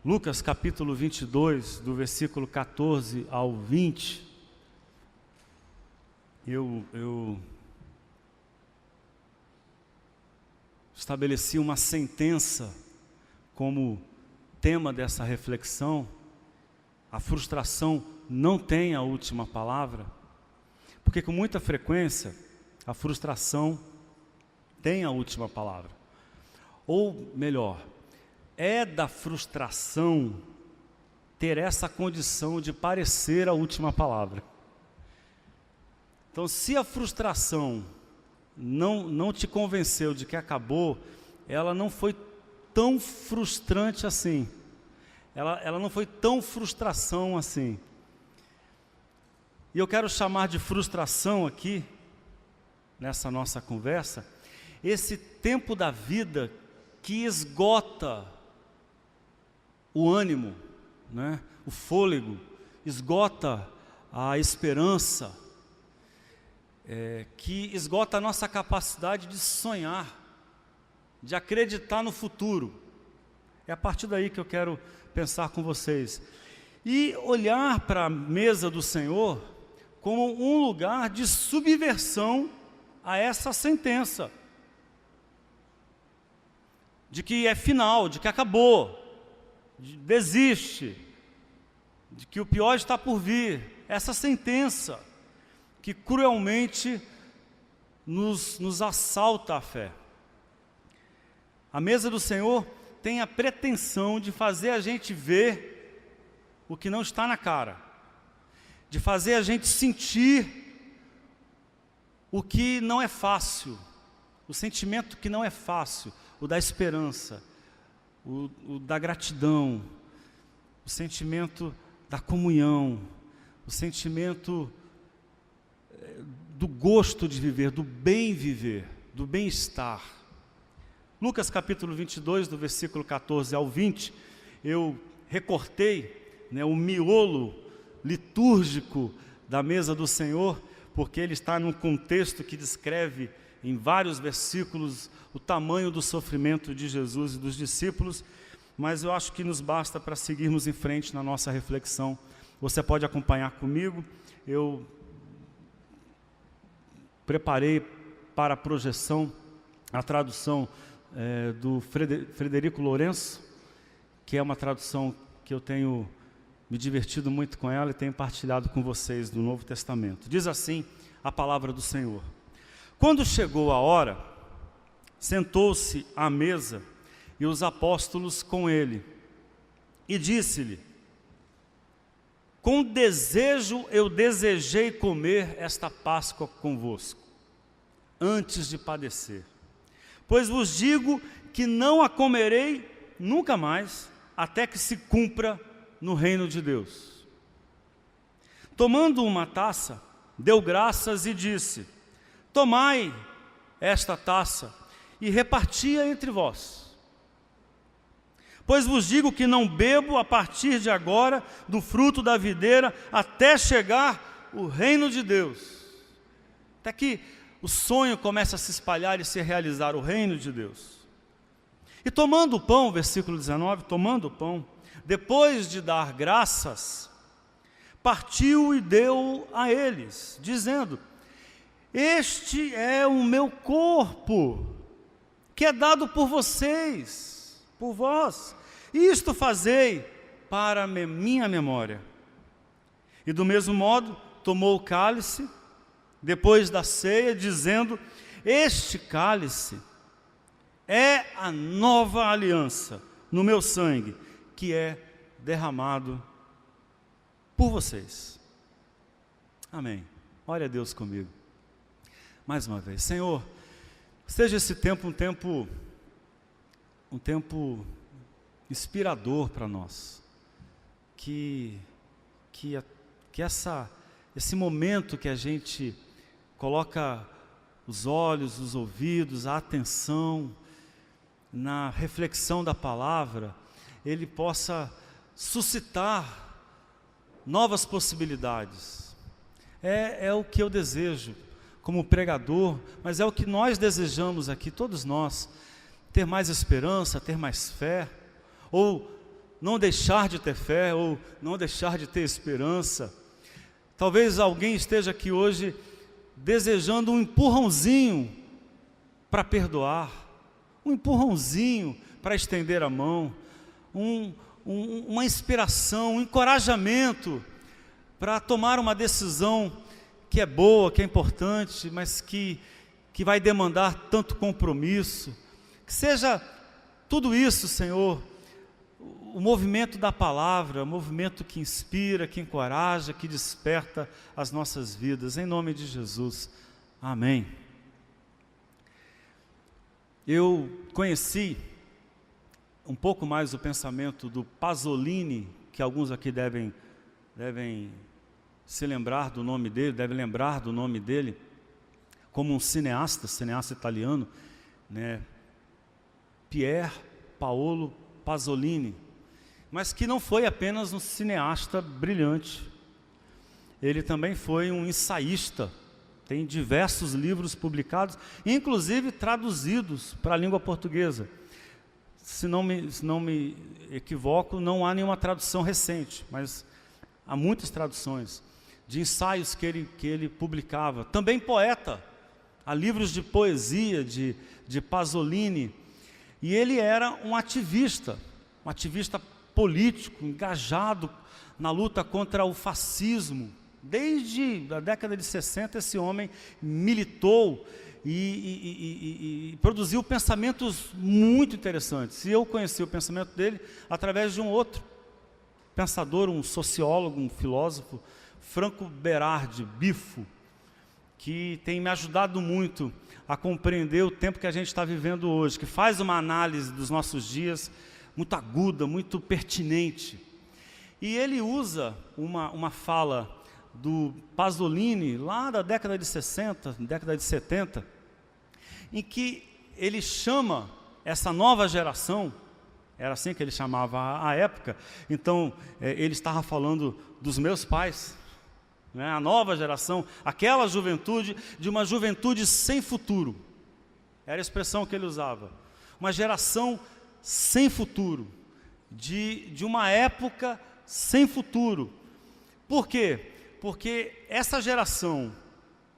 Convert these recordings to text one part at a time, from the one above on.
Lucas capítulo 22, do versículo 14 ao 20, eu estabeleci uma sentença como tema dessa reflexão. A frustração não tem a última palavra, porque com muita frequência a frustração tem a última palavra. Ou melhor, é da frustração ter essa condição de parecer a última palavra. Então, se a frustração não te convenceu de que acabou, ela não foi tão frustrante assim. Ela não foi tão frustração assim. E eu quero chamar de frustração aqui, nessa nossa conversa, esse tempo da vida que esgota o ânimo, né? O fôlego, esgota a esperança, que esgota a nossa capacidade de sonhar, de acreditar no futuro. É a partir daí que eu quero pensar com vocês. E olhar para a mesa do Senhor como um lugar de subversão a essa sentença. De que é final, de que acabou, desiste, de que o pior está por vir. Essa sentença que cruelmente nos assalta a fé. A mesa do Senhor tem a pretensão de fazer a gente ver o que não está na cara, de fazer a gente sentir o que não é fácil, o sentimento que não é fácil, o da esperança, o da gratidão, o sentimento da comunhão, o sentimento do gosto de viver, do bem viver, do bem-estar. Lucas capítulo 22, do versículo 14 ao 20, eu recortei, o miolo litúrgico da mesa do Senhor, porque ele está num contexto que descreve em vários versículos o tamanho do sofrimento de Jesus e dos discípulos, mas eu acho que nos basta para seguirmos em frente na nossa reflexão. Você pode acompanhar comigo. Eu preparei para a projeção a tradução do Frederico Lourenço, que é uma tradução que eu tenho me divertido muito com ela e tenho partilhado com vocês do Novo Testamento. Diz assim a palavra do Senhor: quando chegou a hora, sentou-se à mesa e os apóstolos com ele, e disse-lhe: com desejo eu desejei comer esta Páscoa convosco, antes de padecer. Pois vos digo que não a comerei nunca mais, até que se cumpra no reino de Deus. Tomando uma taça, deu graças e disse: tomai esta taça e reparti-a entre vós. Pois vos digo que não bebo a partir de agora do fruto da videira, até chegar o reino de Deus. Até que o sonho começa a se espalhar e se realizar, o reino de Deus. E tomando o pão, versículo 19, tomando o pão, depois de dar graças, partiu e deu a eles, dizendo: este é o meu corpo, que é dado por vocês, por vós. Isto fazei para minha memória. E do mesmo modo, tomou o cálice, depois da ceia, dizendo: este cálice é a nova aliança no meu sangue, que é derramado por vocês. Amém. Olha a Deus comigo. Mais uma vez. Senhor, seja esse tempo um tempo inspirador para nós. Que esse momento que a gente coloca os olhos, os ouvidos, a atenção na reflexão da palavra, ele possa suscitar novas possibilidades. É o que eu desejo como pregador, mas é o que nós desejamos aqui, todos nós, ter mais esperança, ter mais fé, ou não deixar de ter fé ou não deixar de ter esperança. Talvez alguém esteja aqui hoje desejando um empurrãozinho para perdoar, um empurrãozinho para estender a mão, uma inspiração, um encorajamento para tomar uma decisão que é boa, que é importante, mas que vai demandar tanto compromisso. Que seja tudo isso, Senhor, o movimento da palavra, o movimento que inspira, que encoraja, que desperta as nossas vidas, em nome de Jesus, amém. Eu conheci um pouco mais o pensamento do Pasolini, que alguns aqui devem se lembrar do nome dele, devem lembrar do nome dele, como um cineasta italiano, né? Pier Paolo Pasolini, mas que não foi apenas um cineasta brilhante, ele também foi um ensaísta, tem diversos livros publicados, inclusive traduzidos para a língua portuguesa. Se não me equivoco, não há nenhuma tradução recente, mas há muitas traduções de ensaios que ele publicava. Também poeta, há livros de poesia de Pasolini, e ele era um ativista político, engajado na luta contra o fascismo. Desde a década de 60, esse homem militou e produziu pensamentos muito interessantes. E eu conheci o pensamento dele através de um outro pensador, um sociólogo, um filósofo, Franco Berardi, Bifo, que tem me ajudado muito a compreender o tempo que a gente está vivendo hoje, que faz uma análise dos nossos dias muito aguda, muito pertinente. E ele usa uma fala do Pasolini, lá da década de 60, década de 70, em que ele chama essa nova geração, era assim que ele chamava à época, então ele estava falando dos meus pais, né, a nova geração, aquela juventude, de uma juventude sem futuro, era a expressão que ele usava, uma geração sem futuro, de uma época sem futuro. Por quê? Porque essa geração,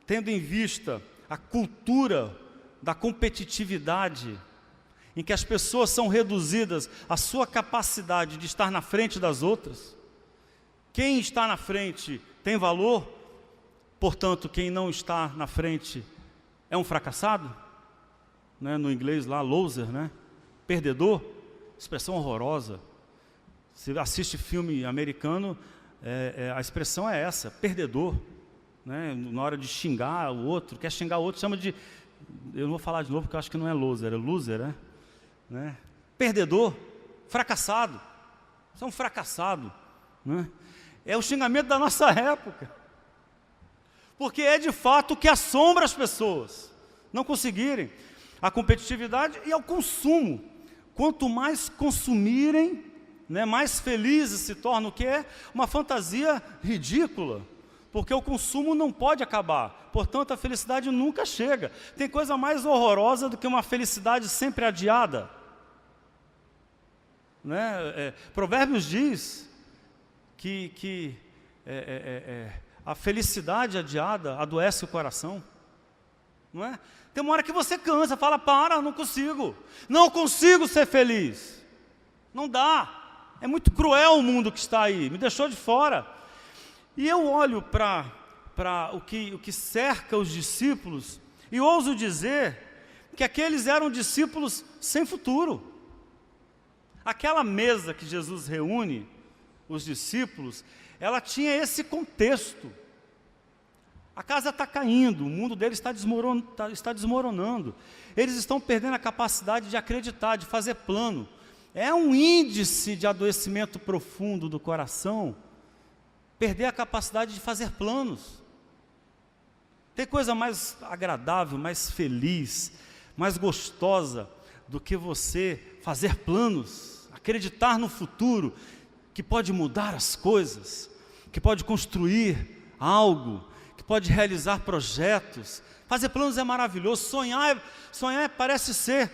tendo em vista a cultura da competitividade, em que as pessoas são reduzidas à sua capacidade de estar na frente das outras, quem está na frente tem valor, portanto, quem não está na frente é um fracassado, né? No inglês lá, loser, né? Perdedor, expressão horrorosa. Se assiste filme americano, a expressão é essa, perdedor, né? Na hora de xingar o outro, quer xingar o outro, chama de, eu não vou falar de novo porque eu acho que não é loser, né? Perdedor, fracassado, você é um fracassado, né? É o xingamento da nossa época, porque é de fato o que assombra as pessoas, não conseguirem a competitividade e ao consumo. Quanto mais consumirem, né, mais felizes se tornam, o que é uma fantasia ridícula, porque o consumo não pode acabar, portanto a felicidade nunca chega. Tem coisa mais horrorosa do que uma felicidade sempre adiada, né? Provérbios diz que a felicidade adiada adoece o coração, não é? Tem uma hora que você cansa, fala, não consigo ser feliz, não dá, é muito cruel o mundo que está aí, me deixou de fora. E eu olho para o que cerca os discípulos, e ouso dizer que aqueles eram discípulos sem futuro. Aquela mesa que Jesus reúne os discípulos, ela tinha esse contexto. A casa está caindo, o mundo deles está desmoronando. Eles estão perdendo a capacidade de acreditar, de fazer plano. É um índice de adoecimento profundo do coração, perder a capacidade de fazer planos. Tem coisa mais agradável, mais feliz, mais gostosa do que você fazer planos, acreditar no futuro, que pode mudar as coisas, que pode construir algo, que pode realizar projetos. Fazer planos é maravilhoso, sonhar parece ser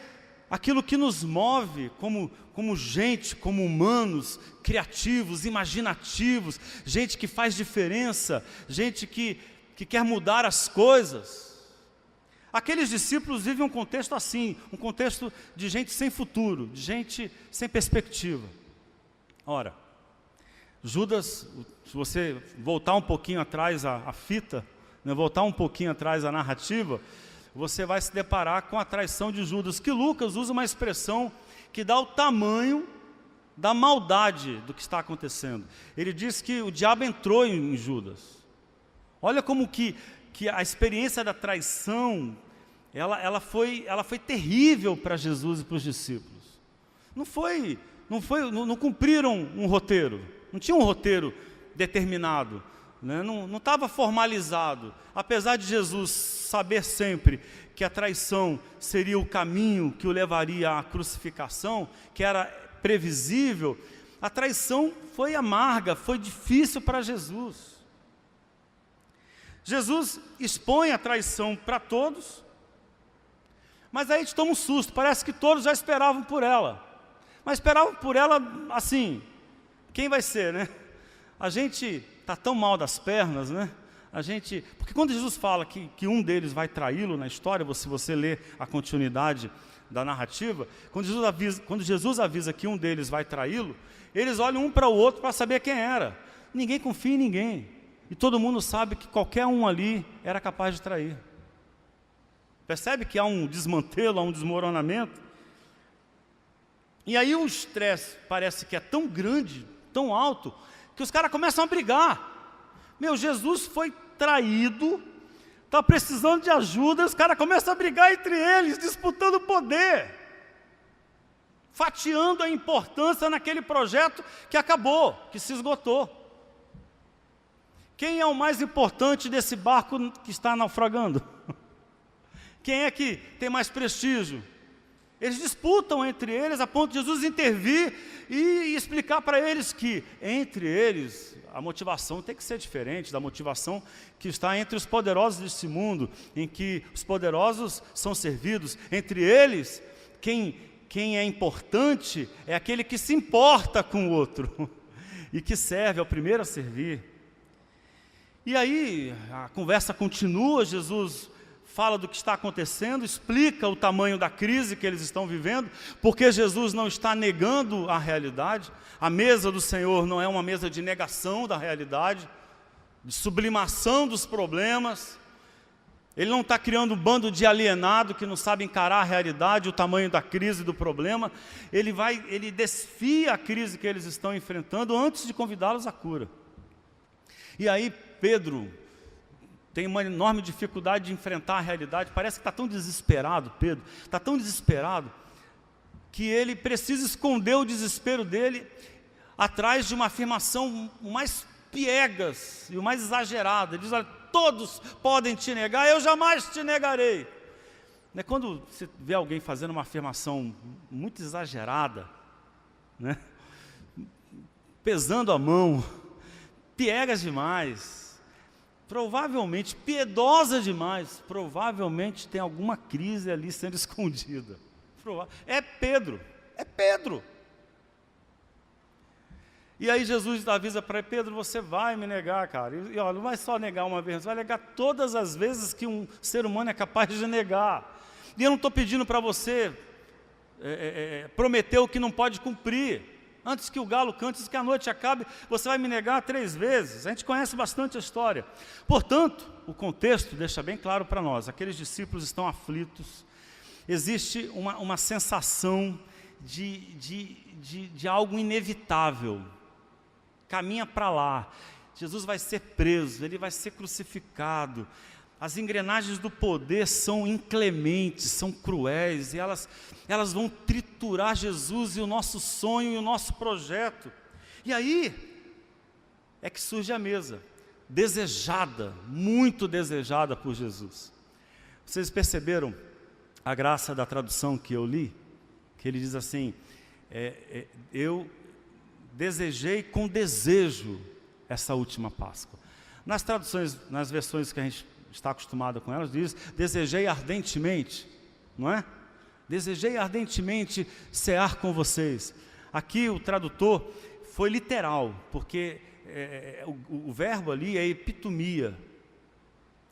aquilo que nos move como gente, como humanos, criativos, imaginativos, gente que faz diferença, gente que quer mudar as coisas. Aqueles discípulos vivem um contexto assim, um contexto de gente sem futuro, de gente sem perspectiva. Ora, Judas, se você voltar um pouquinho atrás a fita, né, voltar um pouquinho atrás a narrativa, você vai se deparar com a traição de Judas, que Lucas usa uma expressão que dá o tamanho da maldade do que está acontecendo. Ele diz que o diabo entrou em Judas. Olha como que a experiência da traição, ela foi terrível para Jesus e para os discípulos. Não cumpriram um roteiro, não tinha um roteiro determinado, né? Não estava formalizado. Apesar de Jesus saber sempre que a traição seria o caminho que o levaria à crucificação, que era previsível, a traição foi amarga, foi difícil para Jesus. Jesus expõe a traição para todos, mas aí a gente toma um susto, parece que todos já esperavam por ela. Mas esperavam por ela assim, quem vai ser, né? A gente está tão mal das pernas, né? Porque quando Jesus fala que um deles vai traí-lo na história, se você ler a continuidade da narrativa, quando Jesus avisa que um deles vai traí-lo, eles olham um para o outro para saber quem era. Ninguém confia em ninguém. E todo mundo sabe que qualquer um ali era capaz de trair. Percebe que há um desmantelo, há um desmoronamento? E aí o estresse parece que é tão grande, tão alto, que os caras começam a brigar. Jesus foi traído, está precisando de ajuda, os caras começam a brigar entre eles, disputando poder, fatiando a importância naquele projeto que acabou, que se esgotou. Quem é o mais importante desse barco que está naufragando? Quem é que tem mais prestígio? Eles disputam entre eles a ponto de Jesus intervir e explicar para eles que, entre eles, a motivação tem que ser diferente da motivação que está entre os poderosos deste mundo, em que os poderosos são servidos. Entre eles, quem é importante é aquele que se importa com o outro e que serve, é o primeiro a servir. E aí, a conversa continua, Jesus fala do que está acontecendo, explica o tamanho da crise que eles estão vivendo, porque Jesus não está negando a realidade. A mesa do Senhor não é uma mesa de negação da realidade, de sublimação dos problemas. Ele não está criando um bando de alienado que não sabe encarar a realidade, o tamanho da crise, do problema. Ele desfia a crise que eles estão enfrentando antes de convidá-los à cura. E aí Pedro tem uma enorme dificuldade de enfrentar a realidade, parece que está tão desesperado, Pedro, está tão desesperado, que ele precisa esconder o desespero dele atrás de uma afirmação o mais piegas e o mais exagerada. Ele diz: olha, todos podem te negar, eu jamais te negarei. Quando você vê alguém fazendo uma afirmação muito exagerada, né? Pesando a mão, piegas demais, provavelmente, piedosa demais, provavelmente tem alguma crise ali sendo escondida. É Pedro. E aí Jesus avisa para ele: Pedro, você vai me negar, cara. E olha, não vai só negar uma vez, você vai negar todas as vezes que um ser humano é capaz de negar. E eu não estou pedindo para você prometer o que não pode cumprir. Antes que o galo cante, antes que a noite acabe, você vai me negar 3 vezes. A gente conhece bastante a história. Portanto, o contexto deixa bem claro para nós. Aqueles discípulos estão aflitos. Existe uma sensação de algo inevitável. Caminha para lá. Jesus vai ser preso, ele vai ser crucificado. As engrenagens do poder são inclementes, são cruéis, e elas vão triturar Jesus e o nosso sonho e o nosso projeto. E aí é que surge a mesa, desejada, muito desejada por Jesus. Vocês perceberam a graça da tradução que eu li? Que ele diz assim: eu desejei com desejo essa última Páscoa. Nas traduções, nas versões que a gente está acostumado com elas, diz: desejei ardentemente, não é? Desejei ardentemente cear com vocês. Aqui o tradutor foi literal, porque o verbo ali é epitomia.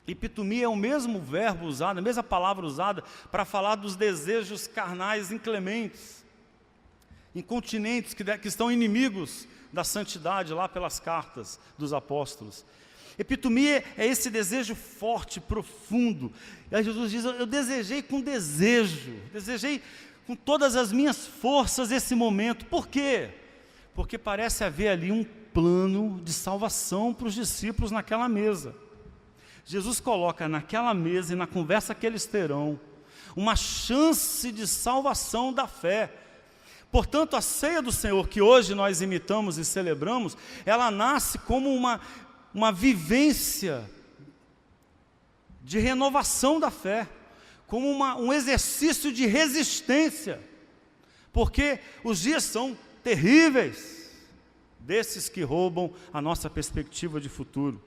Epitomia é o mesmo verbo usado, a mesma palavra usada para falar dos desejos carnais inclementes, incontinentes, que estão inimigos da santidade lá pelas cartas dos apóstolos. Epitomia é esse desejo forte, profundo. E aí Jesus diz, eu desejei com desejo, desejei com todas as minhas forças esse momento. Por quê? Porque parece haver ali um plano de salvação para os discípulos naquela mesa. Jesus coloca naquela mesa e na conversa que eles terão, uma chance de salvação da fé. Portanto, a ceia do Senhor, que hoje nós imitamos e celebramos, ela nasce como uma vivência de renovação da fé, como um exercício de resistência, porque os dias são terríveis, desses que roubam a nossa perspectiva de futuro.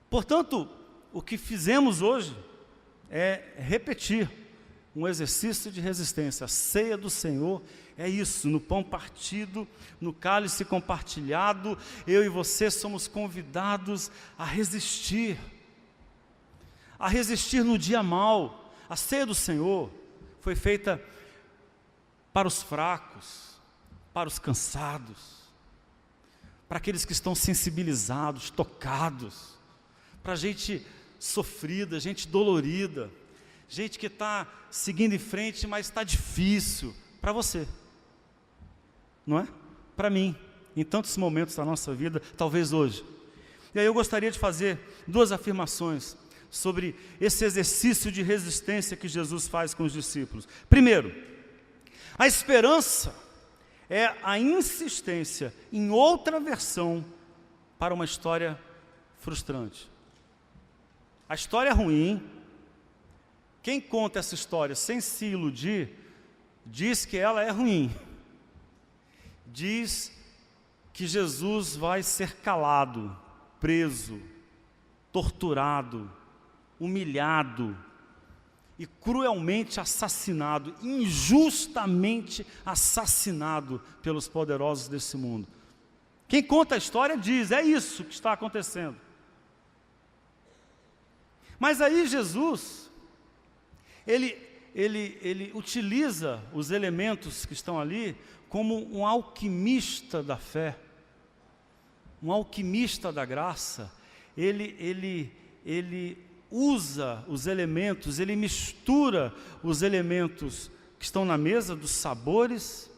Portanto, o que fizemos hoje é repetir um exercício de resistência. A ceia do Senhor é isso, no pão partido, no cálice compartilhado, eu e você somos convidados a resistir no dia mau. A ceia do Senhor foi feita para os fracos, para os cansados, para aqueles que estão sensibilizados, tocados, para gente sofrida, gente dolorida, gente que está seguindo em frente, mas está difícil, para você, não é? Para mim, em tantos momentos da nossa vida, talvez hoje. E aí eu gostaria de fazer duas afirmações sobre esse exercício de resistência que Jesus faz com os discípulos. Primeiro, a esperança é a insistência em outra versão para uma história frustrante. A história é ruim. Quem conta essa história sem se iludir, diz que ela é ruim. Diz que Jesus vai ser calado, preso, torturado, humilhado e cruelmente assassinado, injustamente assassinado pelos poderosos desse mundo. Quem conta a história diz, é isso que está acontecendo. Mas aí Jesus, ele utiliza os elementos que estão ali como um alquimista da fé, um alquimista da graça. Ele usa os elementos, ele mistura os elementos que estão na mesa, dos sabores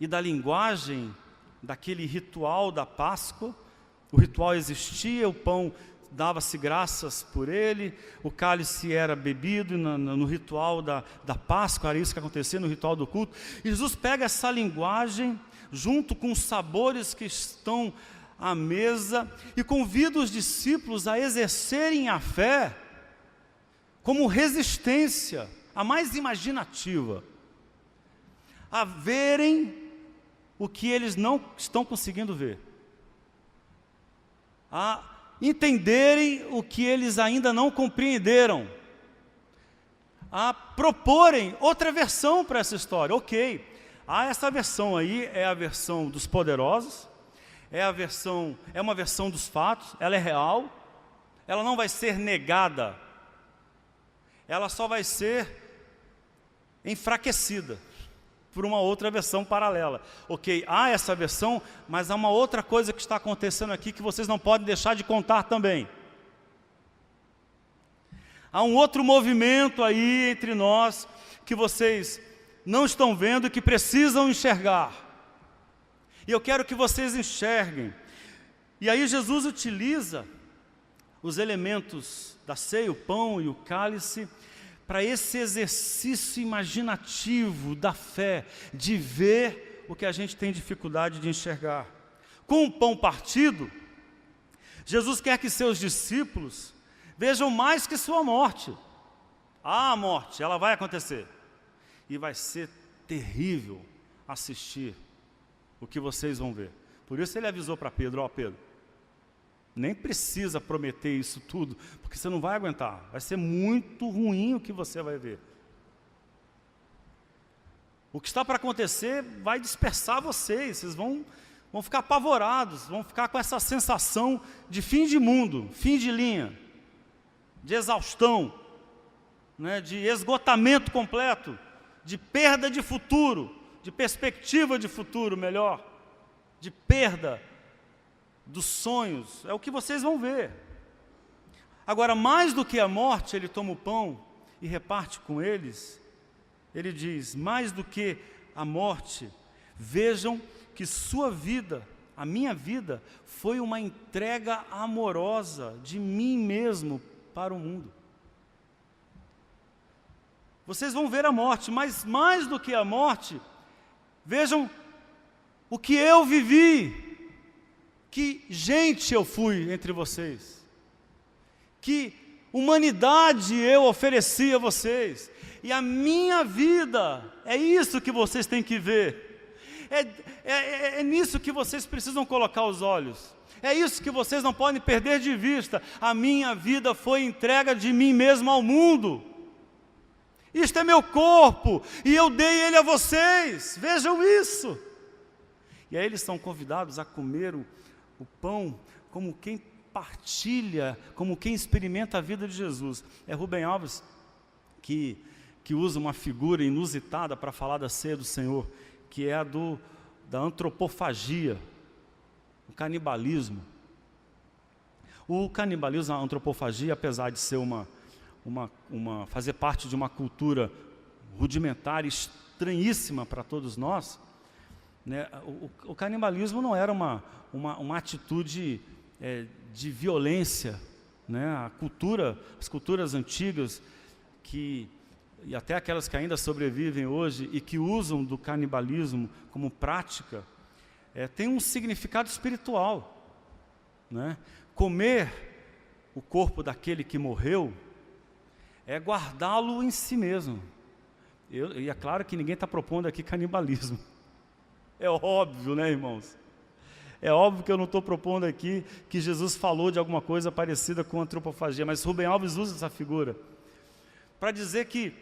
e da linguagem daquele ritual da Páscoa. O ritual existia, o pão dava-se graças por ele, o cálice era bebido no ritual da Páscoa, era isso que acontecia no ritual do culto. E Jesus pega essa linguagem, junto com os sabores que estão à mesa, e convida os discípulos a exercerem a fé como resistência, a mais imaginativa, a verem o que eles não estão conseguindo ver, a entenderem o que eles ainda não compreenderam, a proporem outra versão para essa história. Ok, essa versão aí é a versão dos poderosos, é uma versão dos fatos, ela é real, ela não vai ser negada, ela só vai ser enfraquecida por uma outra versão paralela. Ok, há essa versão, mas há uma outra coisa que está acontecendo aqui que vocês não podem deixar de contar também. Há um outro movimento aí entre nós que vocês não estão vendo e que precisam enxergar. E eu quero que vocês enxerguem. E aí Jesus utiliza os elementos da ceia, o pão e o cálice, para esse exercício imaginativo da fé, de ver o que a gente tem dificuldade de enxergar. Com o pão partido, Jesus quer que seus discípulos vejam mais que sua morte. A morte, ela vai acontecer. E vai ser terrível assistir o que vocês vão ver. Por isso ele avisou para Pedro, Pedro, Nem precisa prometer isso tudo, porque você não vai aguentar. Vai ser muito ruim o que você vai ver. O que está para acontecer vai dispersar vocês. Vocês vão ficar apavorados, vão ficar com essa sensação de fim de mundo, fim de linha, de exaustão, né, de esgotamento completo, de perda de futuro, de perspectiva de futuro melhor, de perda dos sonhos. É o que vocês vão ver. Agora, mais do que a morte, ele toma o pão e reparte com eles. Ele diz, mais do que a morte, vejam que sua vida, a minha vida, foi uma entrega amorosa de mim mesmo para o mundo. Vocês vão ver a morte, mas mais do que a morte, vejam o que eu vivi, que gente eu fui entre vocês, que humanidade eu ofereci a vocês, e a minha vida, é isso que vocês têm que ver. É nisso que vocês precisam colocar os olhos. É isso que vocês não podem perder de vista. A minha vida foi entrega de mim mesmo ao mundo. Isto é meu corpo, e eu dei ele a vocês. Vejam isso. E aí eles são convidados a comer o pão como quem partilha, como quem experimenta a vida de Jesus. É Rubem Alves que usa uma figura inusitada para falar da ceia do Senhor, que é a da antropofagia, o canibalismo. O canibalismo, a antropofagia, apesar de ser fazer parte de uma cultura rudimentar, estranhíssima para todos nós, né, o canibalismo não era uma atitude de violência, né, as culturas antigas, e até aquelas que ainda sobrevivem hoje e que usam do canibalismo como prática, tem um significado espiritual, né? Comer o corpo daquele que morreu é guardá-lo em si mesmo. E é claro que ninguém está propondo aqui canibalismo. É óbvio, né, irmãos? É óbvio que eu não estou propondo aqui que Jesus falou de alguma coisa parecida com antropofagia, mas Rubem Alves usa essa figura para dizer que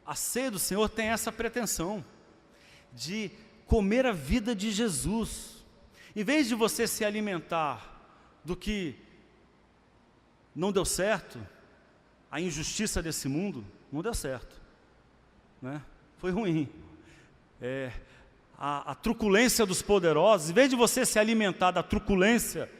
a ceia do Senhor tem essa pretensão de comer a vida de Jesus. Em vez de você se alimentar do que não deu certo, a injustiça desse mundo não deu certo, né? Foi ruim. A truculência dos poderosos, em vez de você se alimentar da truculência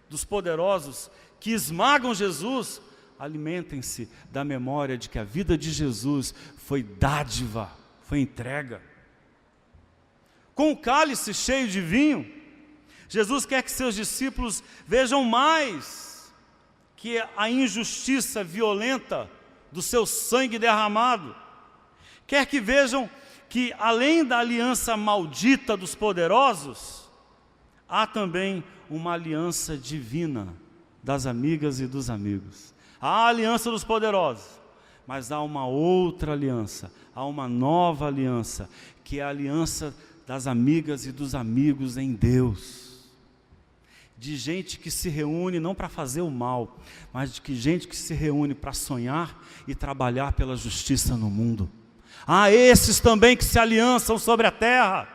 dos poderosos que esmagam Jesus, alimentem-se da memória de que a vida de Jesus foi dádiva, foi entrega. Com o cálice cheio de vinho, Jesus quer que seus discípulos vejam mais que a injustiça violenta do seu sangue derramado. Quer que vejam que além da aliança maldita dos poderosos, há também uma aliança divina das amigas e dos amigos. Há a aliança dos poderosos, mas há uma outra aliança, há uma nova aliança, que é a aliança das amigas e dos amigos em Deus. De gente que se reúne não para fazer o mal, mas de gente que se reúne para sonhar e trabalhar pela justiça no mundo. Há esses também que se aliançam sobre a terra.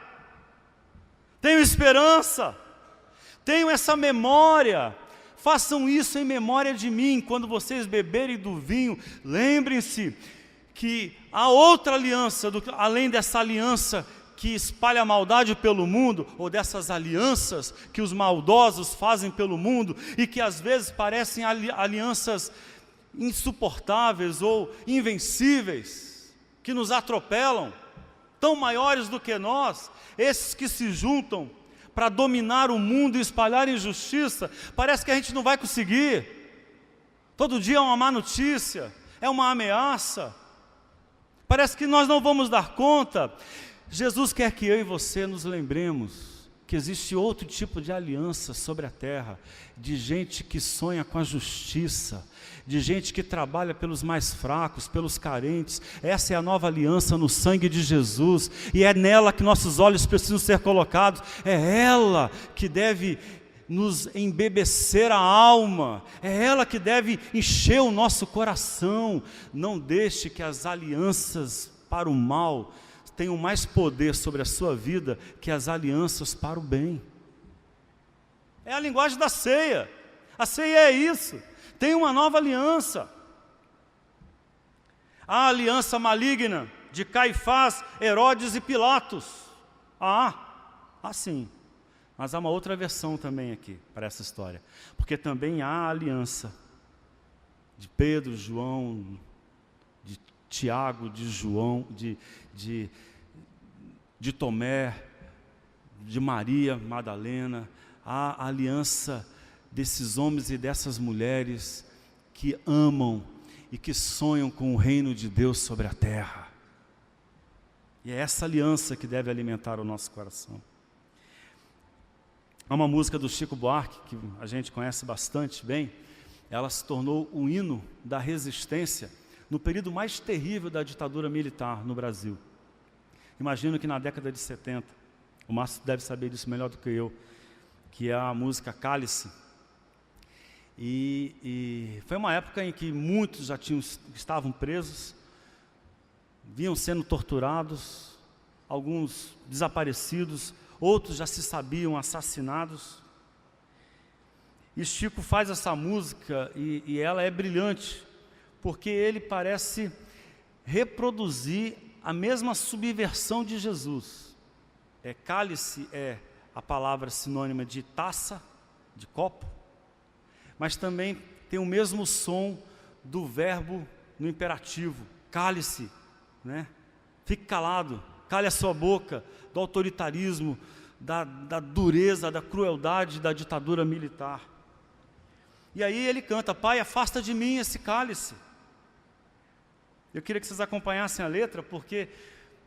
Tenham esperança, tenham essa memória. Façam isso em memória de mim. Quando vocês beberem do vinho, lembrem-se que há outra aliança, além dessa aliança que espalha a maldade pelo mundo, ou dessas alianças que os maldosos fazem pelo mundo, e que às vezes parecem alianças insuportáveis ou invencíveis, que nos atropelam, tão maiores do que nós, esses que se juntam para dominar o mundo e espalhar injustiça. Parece que a gente não vai conseguir. Todo dia é uma má notícia, é uma ameaça. Parece que nós não vamos dar conta. Jesus quer que eu e você nos lembremos que existe outro tipo de aliança sobre a terra, de gente que sonha com a justiça, de gente que trabalha pelos mais fracos, pelos carentes. Essa é a nova aliança no sangue de Jesus, e é nela que nossos olhos precisam ser colocados. É ela que deve nos embebecer a alma, é ela que deve encher o nosso coração. Não deixe que as alianças para o mal tenham mais poder sobre a sua vida que as alianças para o bem. É a linguagem da ceia. A ceia é isso. Tem uma nova aliança. A aliança maligna de Caifás, Herodes e Pilatos. Sim. Mas há uma outra versão também aqui para essa história. Porque também há a aliança de Pedro, João, de Tiago, de João, de Tomé, de Maria Madalena. Há a aliança desses homens e dessas mulheres que amam e que sonham com o reino de Deus sobre a terra. E é essa aliança que deve alimentar o nosso coração. Há uma música do Chico Buarque, que a gente conhece bastante bem. Ela se tornou um hino da resistência no período mais terrível da ditadura militar no Brasil. Imagino que na década de 70, o Márcio deve saber disso melhor do que eu, que é a música Cálice. E foi uma época em que muitos estavam presos, vinham sendo torturados, alguns desaparecidos, outros já se sabiam assassinados. E Chico faz essa música e ela é brilhante, porque ele parece reproduzir a mesma subversão de Jesus. Cálice é a palavra sinônima de taça, de copo, mas também tem o mesmo som do verbo no imperativo, cale-se, né? Fique calado, cale a sua boca, do autoritarismo, da dureza, da crueldade da ditadura militar. E aí ele canta: Pai, afasta de mim esse cálice. Eu queria que vocês acompanhassem a letra, porque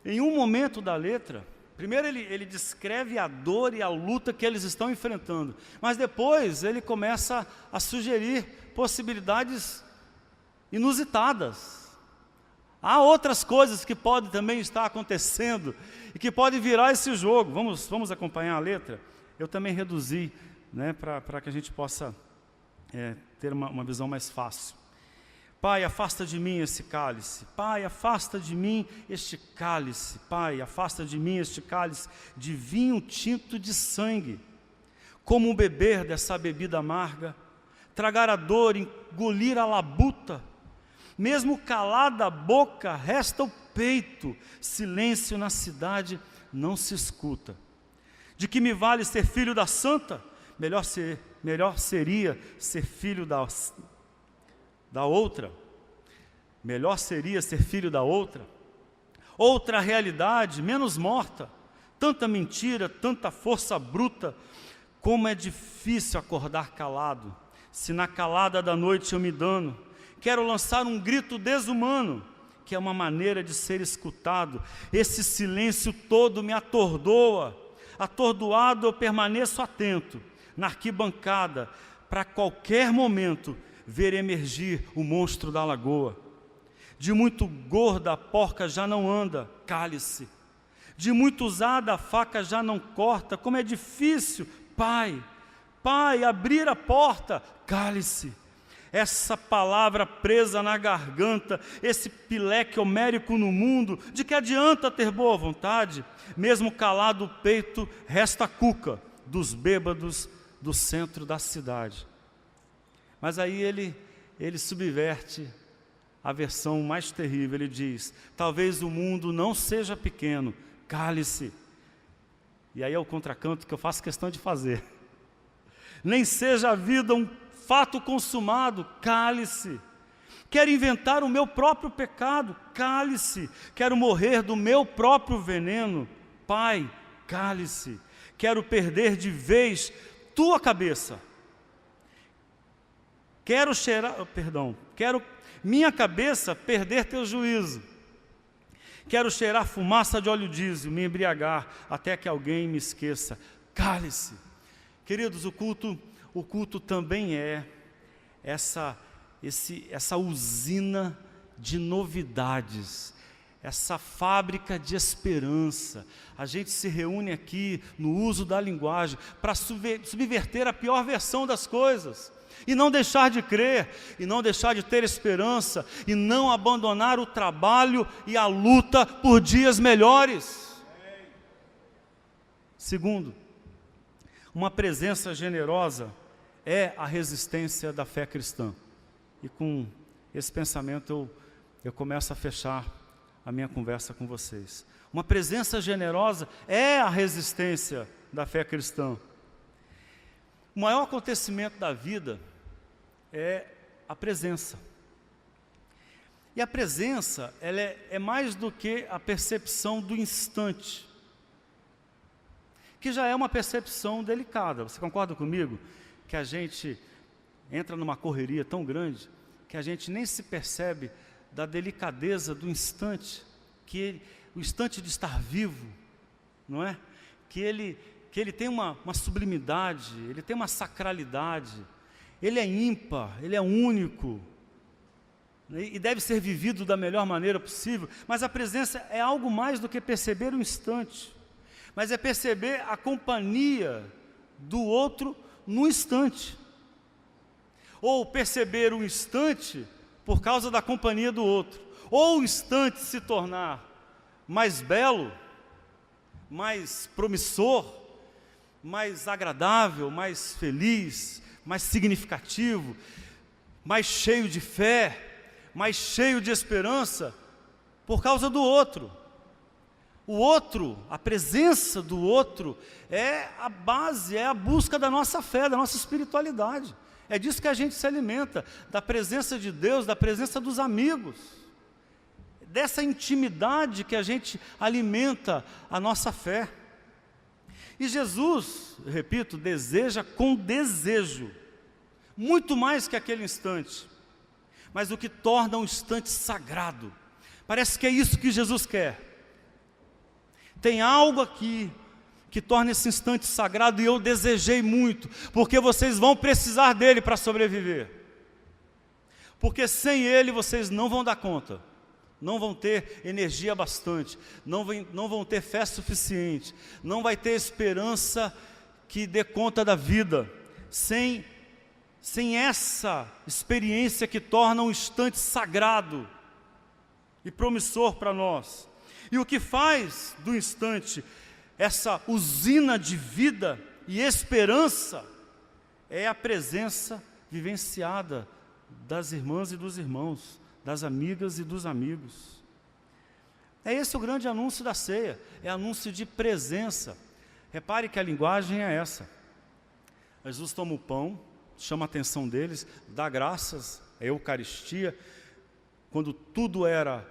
em um momento da letra, primeiro ele descreve a dor e a luta que eles estão enfrentando, mas depois ele começa a sugerir possibilidades inusitadas. Há outras coisas que podem também estar acontecendo e que podem virar esse jogo. Vamos acompanhar a letra? Eu também reduzi, né, para que a gente possa ter uma visão mais fácil. Pai, afasta de mim esse cálice. Pai, afasta de mim este cálice. Pai, afasta de mim este cálice de vinho tinto de sangue. Como beber dessa bebida amarga, tragar a dor, engolir a labuta. Mesmo calada a boca, resta o peito. Silêncio na cidade não se escuta. De que me vale ser filho da santa? Melhor seria ser filho da outra. Melhor seria ser filho da outra. Outra realidade, menos morta. Tanta mentira, tanta força bruta. Como é difícil acordar calado. Se na calada da noite eu me dano. Quero lançar um grito desumano, que é uma maneira de ser escutado. Esse silêncio todo me atordoa. Atordoado eu permaneço atento, na arquibancada, para qualquer momento ver emergir o monstro da lagoa. De muito gorda a porca já não anda, cale-se. De muito usada a faca já não corta, como é difícil, pai, abrir a porta, cale-se. Essa palavra presa na garganta, esse pileque homérico no mundo, de que adianta ter boa vontade? Mesmo calado o peito, resta a cuca dos bêbados do centro da cidade. Mas aí ele subverte a versão mais terrível. Ele diz: talvez o mundo não seja pequeno, cale-se. E aí é o contracanto que eu faço questão de fazer. Nem seja a vida um fato consumado, cale-se. Quero inventar o meu próprio pecado, cale-se. Quero morrer do meu próprio veneno, Pai, cale-se. Quero perder de vez tua cabeça. Quero minha cabeça perder teu juízo. Quero cheirar fumaça de óleo diesel, me embriagar até que alguém me esqueça. Cale-se. Queridos, o culto também é essa usina de novidades, essa fábrica de esperança. A gente se reúne aqui no uso da linguagem para subverter a pior versão das coisas, e não deixar de crer, e não deixar de ter esperança, e não abandonar o trabalho e a luta por dias melhores. Segundo, uma presença generosa é a resistência da fé cristã. E com esse pensamento eu começo a fechar a minha conversa com vocês. Uma presença generosa é a resistência da fé cristã. O maior acontecimento da vida é a presença. E a presença, ela é mais do que a percepção do instante, que já é uma percepção delicada. Você concorda comigo? Que a gente entra numa correria tão grande, que a gente nem se percebe da delicadeza do instante, o instante de estar vivo, não é? Que ele tem uma sublimidade, ele tem uma sacralidade, ele é ímpar, ele é único, e deve ser vivido da melhor maneira possível. Mas a presença é algo mais do que perceber o instante, mas é perceber a companhia do outro no instante, ou perceber o instante por causa da companhia do outro, ou o instante se tornar mais belo, mais promissor, mais agradável, mais feliz, mais significativo, mais cheio de fé, mais cheio de esperança, por causa do outro. O outro, a presença do outro, é a base, é a busca da nossa fé, da nossa espiritualidade. É disso que a gente se alimenta, da presença de Deus, da presença dos amigos, dessa intimidade que a gente alimenta a nossa fé. E Jesus, repito, deseja com desejo, muito mais que aquele instante, mas o que torna um instante sagrado. Parece que é isso que Jesus quer. Tem algo aqui que torna esse instante sagrado, e eu desejei muito, porque vocês vão precisar dele para sobreviver. Porque sem ele vocês não vão dar conta, não vão ter energia bastante, não vão ter fé suficiente, não vai ter esperança que dê conta da vida, sem essa experiência que torna um instante sagrado e promissor para nós. E o que faz do instante essa usina de vida e esperança é a presença vivenciada das irmãs e dos irmãos, das amigas e dos amigos. É esse o grande anúncio da ceia, é anúncio de presença. Repare que a linguagem é essa. Jesus toma o pão, chama a atenção deles, dá graças, é a Eucaristia. Quando tudo era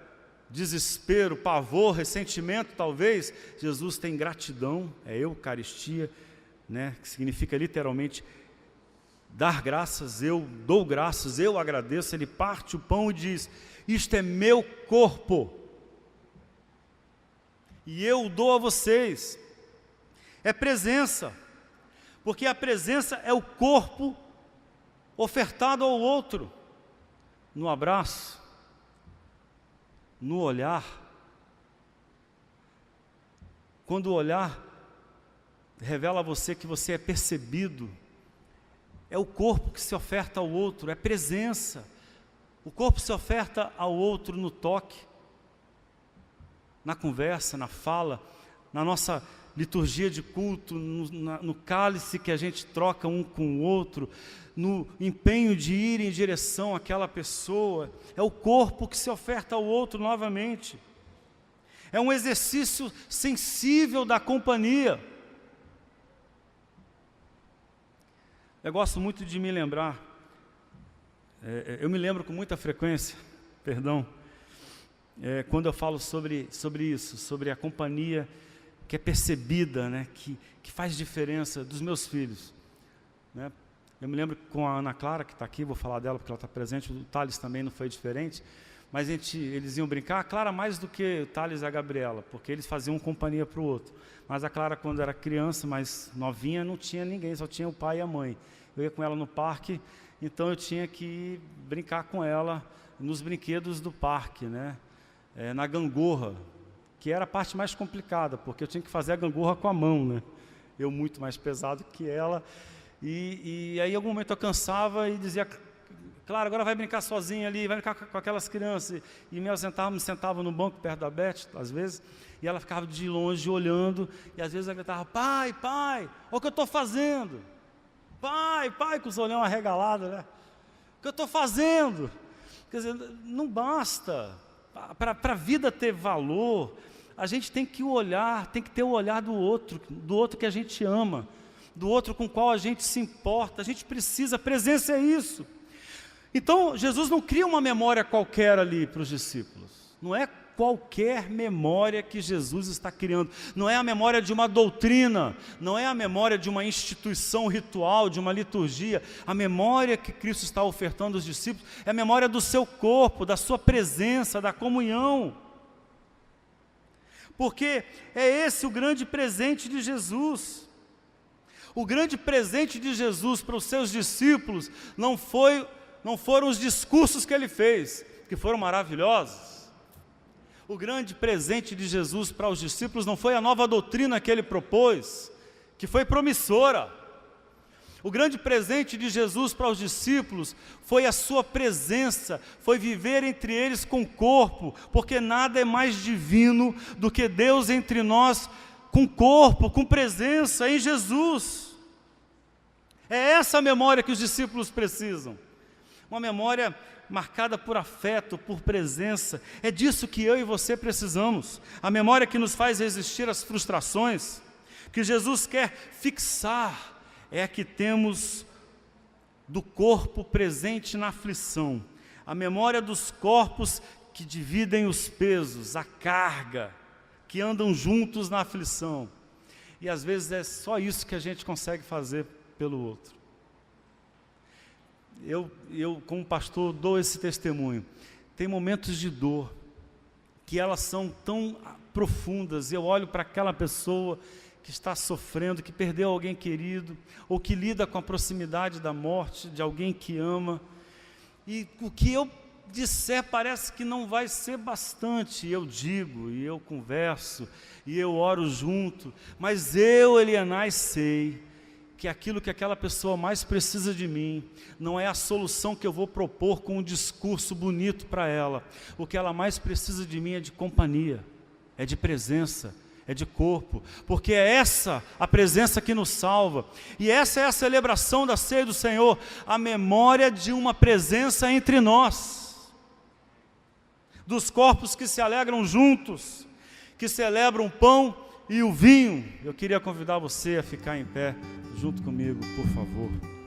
desespero, pavor, ressentimento, talvez, Jesus tem gratidão, é Eucaristia, né, que significa literalmente dar graças. Eu dou graças, eu agradeço. Ele parte o pão e diz: isto é meu corpo, e eu dou a vocês. É presença, porque a presença é o corpo ofertado ao outro, no abraço, no olhar. Quando o olhar revela a você que você é percebido, é o corpo que se oferta ao outro, é presença. O corpo se oferta ao outro no toque, na conversa, na fala, na nossa liturgia de culto, no cálice que a gente troca um com o outro, no empenho de ir em direção àquela pessoa. É o corpo que se oferta ao outro novamente. É um exercício sensível da companhia. Eu gosto muito de me lembrar, eu me lembro com muita frequência, quando eu falo sobre isso, sobre a companhia que é percebida, né, que faz diferença, dos meus filhos, né? Eu me lembro com a Ana Clara, que está aqui, vou falar dela porque ela está presente, o Thales também não foi diferente, mas eles iam brincar, a Clara mais do que o Thales e a Gabriela, porque eles faziam companhia para o outro. Mas a Clara, quando era criança, mais novinha, não tinha ninguém, só tinha o pai e a mãe. Eu ia com ela no parque, então eu tinha que brincar com ela nos brinquedos do parque, né? na gangorra, que era a parte mais complicada, porque eu tinha que fazer a gangorra com a mão, né? Eu muito mais pesado que ela, e aí em algum momento eu cansava e dizia, claro, agora vai brincar sozinha ali, vai brincar com aquelas crianças, e me sentava no banco perto da Beth, às vezes, e ela ficava de longe olhando, e às vezes ela gritava, pai, olha o que eu estou fazendo, pai, com os olhão arregalados, né? O que eu estou fazendo? Quer dizer, não basta, para a vida ter valor, a gente tem que ter o olhar do outro que a gente ama, do outro com o qual a gente se importa, a gente precisa, a presença é isso. Então, Jesus não cria uma memória qualquer ali para os discípulos, não é qualquer memória que Jesus está criando, não é a memória de uma doutrina, não é a memória de uma instituição ritual, de uma liturgia, a memória que Cristo está ofertando aos discípulos é a memória do seu corpo, da sua presença, da comunhão, porque é esse o grande presente de Jesus. O grande presente de Jesus para os seus discípulos não foram os discursos que ele fez, que foram maravilhosos. O grande presente de Jesus para os discípulos não foi a nova doutrina que ele propôs, que foi promissora. O grande presente de Jesus para os discípulos foi a sua presença, foi viver entre eles com corpo, porque nada é mais divino do que Deus entre nós, com corpo, com presença em Jesus. É essa a memória que os discípulos precisam. Uma memória marcada por afeto, por presença. É disso que eu e você precisamos. A memória que nos faz resistir às frustrações, que Jesus quer fixar, é a que temos do corpo presente na aflição. A memória dos corpos que dividem os pesos, a carga, que andam juntos na aflição. E às vezes é só isso que a gente consegue fazer pelo outro. Eu como pastor dou esse testemunho. Tem momentos de dor que elas são tão profundas. Eu olho para aquela pessoa que está sofrendo, que perdeu alguém querido, ou que lida com a proximidade da morte de alguém que ama, e o que eu disser parece que não vai ser bastante. Eu digo, e eu converso, e eu oro junto, mas eu, Elianai, sei que aquilo que aquela pessoa mais precisa de mim, não é a solução que eu vou propor com um discurso bonito para ela. O que ela mais precisa de mim é de companhia, é de presença, é de corpo, porque é essa a presença que nos salva, e essa é a celebração da ceia do Senhor, a memória de uma presença entre nós, dos corpos que se alegram juntos, que celebram o pão e o vinho. Eu queria convidar você a ficar em pé junto comigo, por favor.